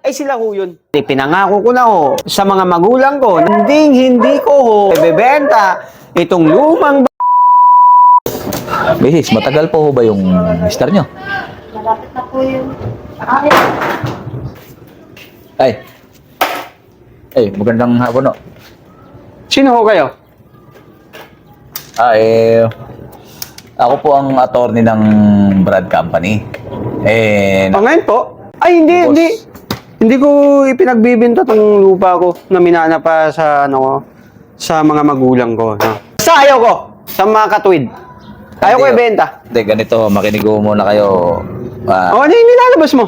ay sila ho yun. Pinangako ko na ho sa mga magulang ko, hindi ko ho ibebenta itong lumang Misis, matagal po ho ba yung mister nyo? Malapit na po yun. Ay, magandang hapon, no? Sino ho kayo? Ako po ang attorney ng Brad Company. Ngayon po? Ay, hindi. Hindi ko ipinagbibenta tong lupa ko na minana pa sa sa mga magulang ko. No? Sa ayaw ko, sa mga katuwid. Ayaw ko ibenta. Hindi, ganito, makinig ho muna kayo. Ano yung nilalabas mo?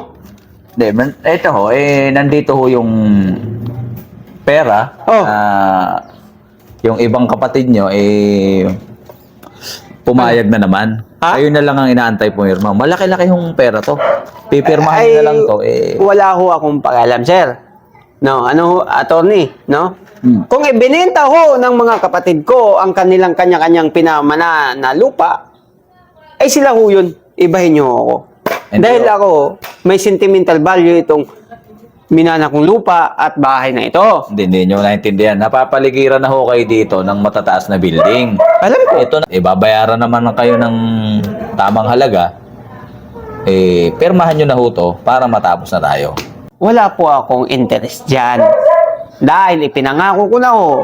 Hindi, ito ho, nandito ho yung pera. Yung ibang kapatid nyo, pumayag na naman. Ha? Kayo na lang ang inaantay pumirma. Malaki-laki yung pera to. Pipirmahan na lang to. Wala ho akong pakialam, sir. No, attorney, no? Kung ibinenta ho ng mga kapatid ko ang kanilang kanya-kanyang pinamana na lupa, ay sila ho yun. Ibahin niyo ako. Dahil ako, may sentimental value itong minana kong lupa at bahay na ito. Hindi nyo naintindihan. Napapaligiran na ho kayo dito ng matataas na building. Alam ko. Ito na, babayaran naman kayo ng tamang halaga. Pirmahan nyo na ho to para matapos na tayo. Wala po akong interest dyan. Dahil ipinangako ko na ho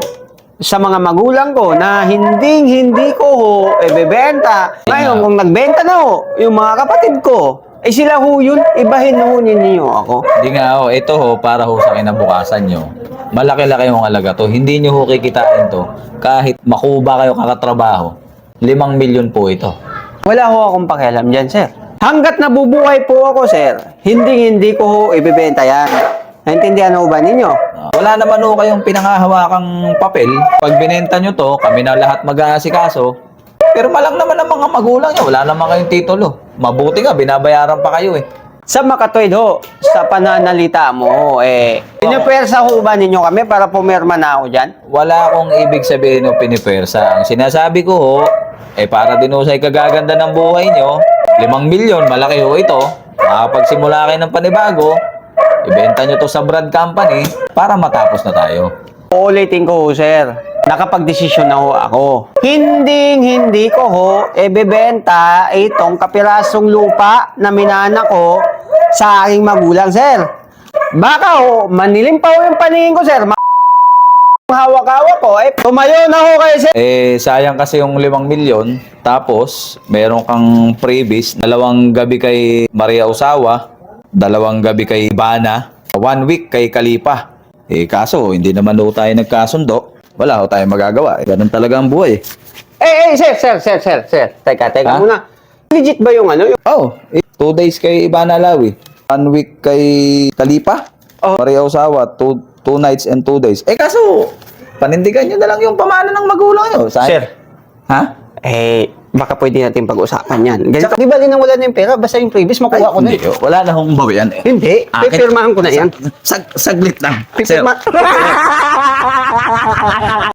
sa mga magulang ko na hindi ko ho ibebenta. Ngayon, kung nagbenta na ho, yung mga kapatid ko, sila ho yun, ibahin ho ninyo ako. Hindi nga ho, ito ho, para ho sa kinabukasan nyo. Malaki-laki yung halaga to. Hindi nyo ho kikitain to. Kahit makuba kayo kakatrabaho, 5 milyon po ito. Wala ho akong pakialam dyan, sir. Hanggat nabubuhay po ako, sir, hindi ko ho ibebenta yan. Naintindihan ho ba ninyo? Wala naman ho kayong pinangahawakang papel. Pag binenta nyo to, kami na lahat mag-aasikaso. Pero malang naman ang mga magulang nyo. Wala naman kayong titulo. Mabuti nga, binabayaran pa kayo Sa makatwid ho, sa pananalita mo, pinipwersa ho ba ninyo kami para pumirma na ako dyan? Wala akong ibig sabihin o pinipersa. Ang sinasabi ko ho, para din ho sa ikagaganda ng buhay nyo, 5 milyon, malaki ho ito. Makapagsimula kayo ng panibago, ibenta nyo to sa Brad Company para matapos na tayo. Uulitin ko ho, sir. Nakapag-desisyon na ho ako. Hindi ko ho ibebenta itong kapirasong lupa na minana ko sa aking magulang, sir. Baka ho, manilim pa ho yung paningin ko, sir. Hawak-hawak ko, tumayo na ho kayo, sir. Sayang kasi yung 5 milyon. Tapos, meron kang freebies. 2 gabi kay Maria Osawa, 2 gabi kay Ivana, 1 week kay Kalipa. Kaso, hindi naman ho tayo nagkasundo. Wala ho tayong magagawa. Ganun talaga ang buhay. Sir. Teka muna. Legit ba yung ano? 2 days kay Ivana Lawi. 1 week kay Kalipa. Maria Osawa, 2 nights and 2 days. Kaso, panindigan nyo na lang yung pamana ng magulang nyo. Sir. Ha? Baka pwede natin pag-usapan yan. Ganito, di ba wala na yung pera? Basta yung previous, makuha ko na Hindi, wala na hong bawian Hindi, pipirmahan ko na yan. Saglit lang. Pipirma.